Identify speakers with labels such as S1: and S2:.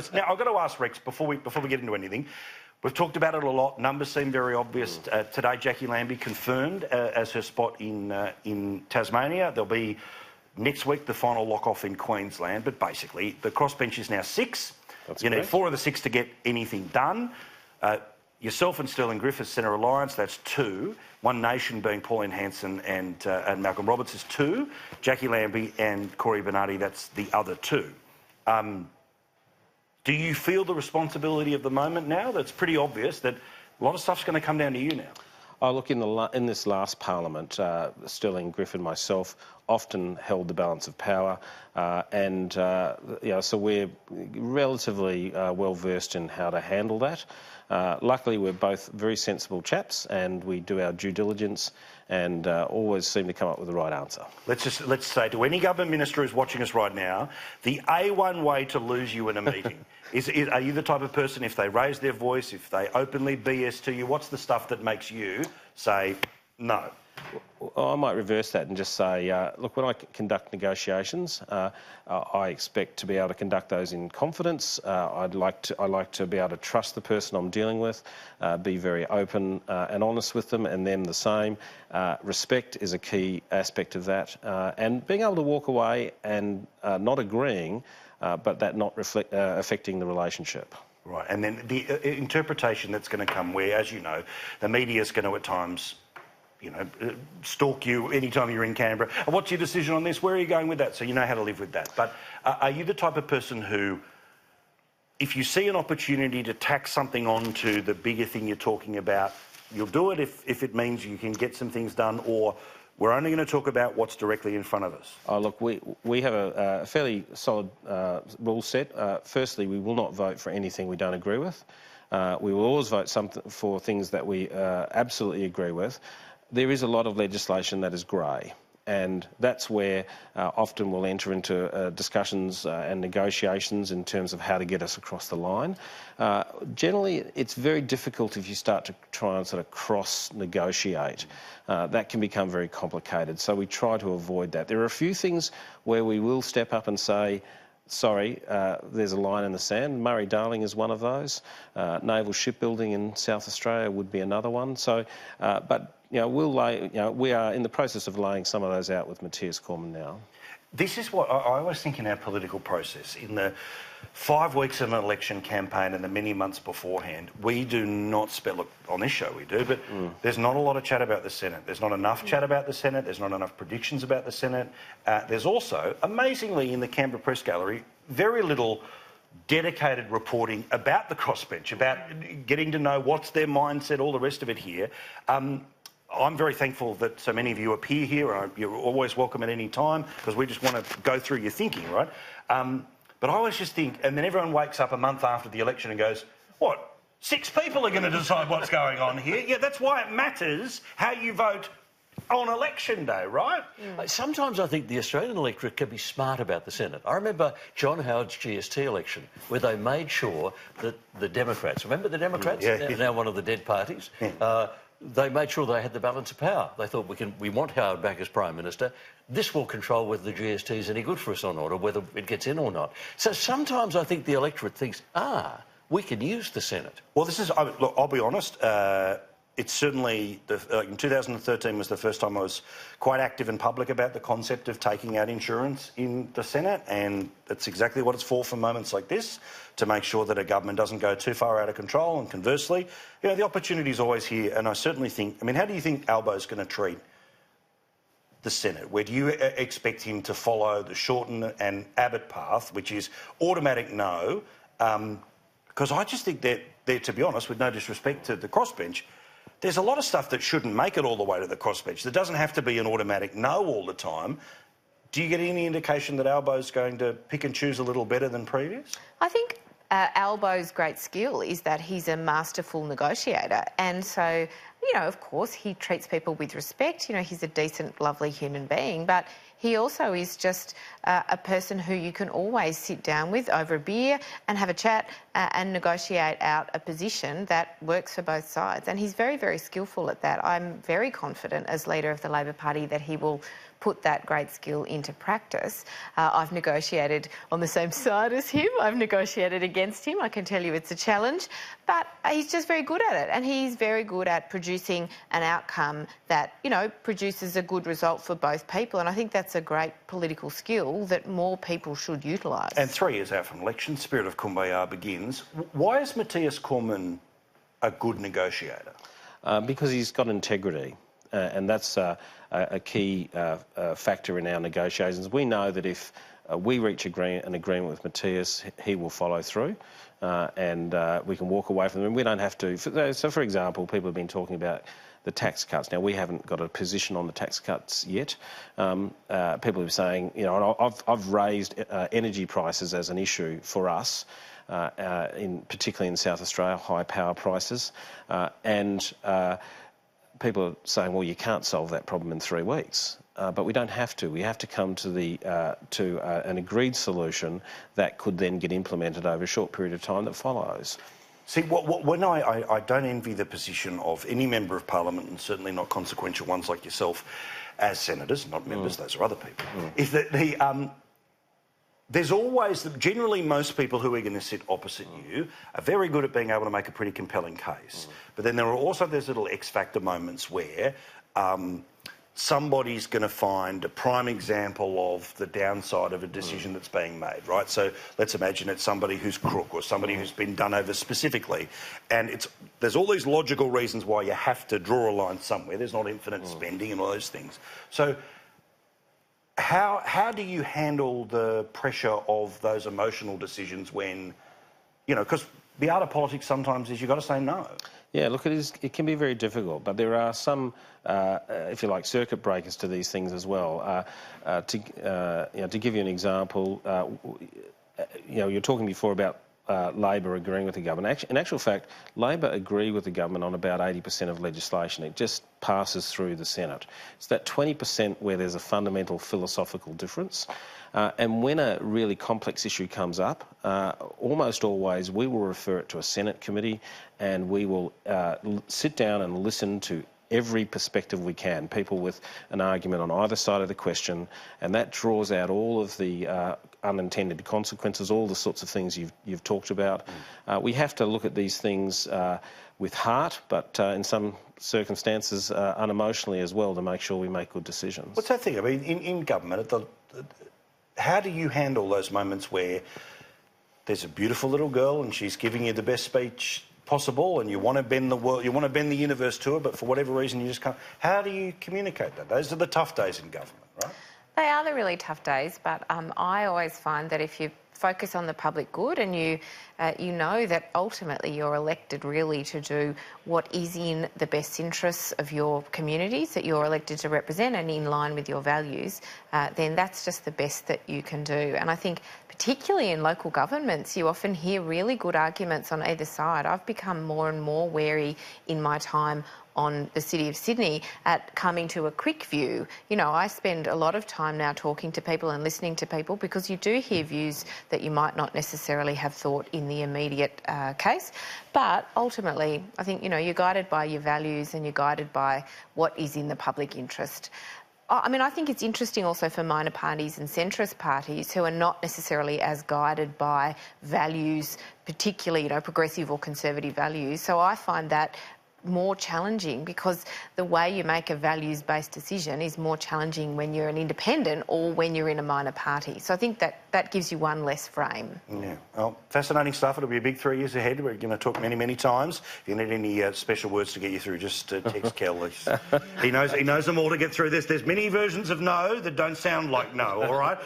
S1: nervous. Now, I've got to ask Rex, before we get into anything, we've talked about it a lot. Numbers seem very obvious. Today, Jackie Lambie confirmed as her spot in Tasmania. There'll be, next week, the final lock-off in Queensland. But basically, the crossbench is now 6.
S2: That's
S1: you
S2: correct.
S1: need 4 of the 6 to get anything done. Yourself and Sterling Griffiths, Centre Alliance, that's 2. One Nation being Pauline Hanson and Malcolm Roberts is 2. Jackie Lambie and Cory Bernardi, that's the other 2. Do you feel the responsibility of the moment now? That's pretty obvious that a lot of stuff's going to come down to you now.
S2: Oh, look, in this last parliament, Sterling Griffith and myself often held the balance of power, so we're relatively well versed in how to handle that. Luckily, we're both very sensible chaps, and we do our due diligence and always seem to come up with the right answer.
S1: Let's say to any government minister who's watching us right now, the A1 way to lose you in a meeting are you the type of person, if they raise their voice, if they openly BS to you, what's the stuff that makes you say no?
S2: Well, I might reverse that and just say, look, when I conduct negotiations, I expect to be able to conduct those in confidence. I like to be able to trust the person I'm dealing with, be very open and honest with them, and them the same. Respect is a key aspect of that, and being able to walk away and not agreeing, but that not affecting the relationship.
S1: Right, and then the interpretation that's going to come where, as you know, the media is going to at times, stalk you anytime you're in Canberra. What's your decision on this? Where are you going with that? So you know how to live with that. But are you the type of person who, if you see an opportunity to tack something onto the bigger thing you're talking about, you'll do it if it means you can get some things done, or we're only going to talk about what's directly in front of us?
S2: Oh, look, we have a fairly solid rule set. Firstly, we will not vote for anything we don't agree with. We will always vote for things that we absolutely agree with. There is a lot of legislation that is grey, and that's where often we'll enter into discussions and negotiations in terms of how to get us across the line. Generally, it's very difficult if you start to try and sort of cross-negotiate. That can become very complicated, so we try to avoid that. There are a few things where we will step up and say, sorry, there's a line in the sand. Murray-Darling is one of those. Naval shipbuilding in South Australia would be another one. So, but we are in the process of laying some of those out with Matthias Cormann now.
S1: This is what I always think in our political process. In the 5 weeks of an election campaign and the many months beforehand, we do not look, on this show we do, but there's not a lot of chat about the Senate. There's not enough chat about the Senate. There's not enough predictions about the Senate. There's also, amazingly, in the Canberra Press Gallery, very little dedicated reporting about the crossbench, about getting to know what's their mindset, all the rest of it here. I'm very thankful that so many of you appear here, and you're always welcome at any time, because we just want to go through your thinking, right? But I always just think, and then everyone wakes up a month after the election and goes, what, 6 people are going to decide what's going on here? Yeah, that's why it matters how you vote on election day, right?
S3: Sometimes I think the Australian electorate can be smart about the Senate. I remember John Howard's GST election, where they made sure that the Democrats, remember the Democrats? Now one of the dead parties, they made sure they had the balance of power. They thought, we want Howard back as Prime Minister. This will control whether the GST is any good for us or not, or whether it gets in or not. So sometimes I think the electorate thinks, we can use the Senate.
S1: Well, look, I'll be honest, it's certainly, in 2013 was the first time I was quite active in public about the concept of taking out insurance in the Senate, and that's exactly what it's for moments like this, to make sure that a government doesn't go too far out of control, and conversely, the opportunity is always here, and I certainly think, how do you think Albo's going to treat the Senate? Where do you expect him to follow the Shorten and Abbott path, which is automatic no? Because I just think that, to be honest, with no disrespect to the crossbench, there's a lot of stuff that shouldn't make it all the way to the crossbench. There doesn't have to be an automatic no all the time. Do you get any indication that Albo's going to pick and choose a little better than previous?
S4: I think Albo's great skill is that he's a masterful negotiator, and so you know, of course, he treats people with respect. You know, he's a decent, lovely human being, but he also is just a person who you can always sit down with over a beer and have a chat and negotiate out a position that works for both sides. And he's very, very skillful at that. I'm very confident as leader of the Labor Party that he will put that great skill into practice. I've negotiated on the same side as him. I've negotiated against him. I can tell you it's a challenge, but he's just very good at it. And he's very good at producing an outcome that, you know, produces a good result for both people. And I think that's a great political skill that more people should utilise.
S1: And 3 years out from election, spirit of Kumbaya begins. Why is Matthias Cormann a good negotiator?
S2: Because he's got integrity. And that's a key factor in our negotiations. We know that if we reach an agreement with Matthias, he will follow through, and we can walk away from them. We don't have to. So, for example, people have been talking about the tax cuts. Now, we haven't got a position on the tax cuts yet. People are saying, you know, I've raised energy prices as an issue for us. Particularly in South Australia, high power prices, and people are saying, well, you can't solve that problem in 3 weeks. But we don't have to. We have to come to an agreed solution that could then get implemented over a short period of time that follows.
S1: See, when I don't envy the position of any member of Parliament, and certainly not consequential ones like yourself, as senators, not members, those are other people, is that there's always, generally most people who are going to sit opposite you are very good at being able to make a pretty compelling case. But then there are also those little X-factor moments where somebody's going to find a prime example of the downside of a decision that's being made, right? So let's imagine it's somebody who's crook or somebody who's been done over specifically. And there's all these logical reasons why you have to draw a line somewhere. There's not infinite spending and all those things. So how do you handle the pressure of those emotional decisions when, you know, because the art of politics sometimes is you've got to say no.
S2: Yeah, look, it can be very difficult, but there are some, if you like, circuit breakers to these things as well. To give you an example, you know, you're talking before about Labor agreeing with the government. In actual fact, Labor agree with the government on about 80% of legislation. It just passes through the Senate. It's that 20% where there's a fundamental philosophical difference. And when a really complex issue comes up, almost always we will refer it to a Senate committee and we will sit down and listen to every perspective we can, people with an argument on either side of the question, and that draws out all of the unintended consequences, all the sorts of things you've talked about. We have to look at these things with heart, but in some circumstances unemotionally as well, to make sure we make good decisions.
S1: What's that thing? I mean, in government, how do you handle those moments where there's a beautiful little girl and she's giving you the best speech possible and you want to bend the world, you want to bend the universe to her, but for whatever reason you just can't? How do you communicate that? Those are the tough days in government, right?
S4: They are the really tough days, but I always find that if you focus on the public good and you know that ultimately you're elected really to do what is in the best interests of your communities that you're elected to represent and in line with your values, then that's just the best that you can do. And I think particularly in local governments, you often hear really good arguments on either side. I've become more and more wary in my time on the City of Sydney at coming to a quick view. You know, I spend a lot of time now talking to people and listening to people because you do hear views that you might not necessarily have thought in the immediate case. But ultimately, I think, you know, you're guided by your values and you're guided by what is in the public interest. I mean, I think it's interesting also for minor parties and centrist parties who are not necessarily as guided by values, particularly, you know, progressive or conservative values. So I find that more challenging because the way you make a values-based decision is more challenging when you're an independent or when you're in a minor party. So I think that gives you one less frame.
S1: Yeah, well, fascinating stuff. It'll be a big 3 years ahead. We're going to talk many, many times. If you need any special words to get you through, just text Kel. He knows them all to get through this. There's many versions of no that don't sound like no, all right?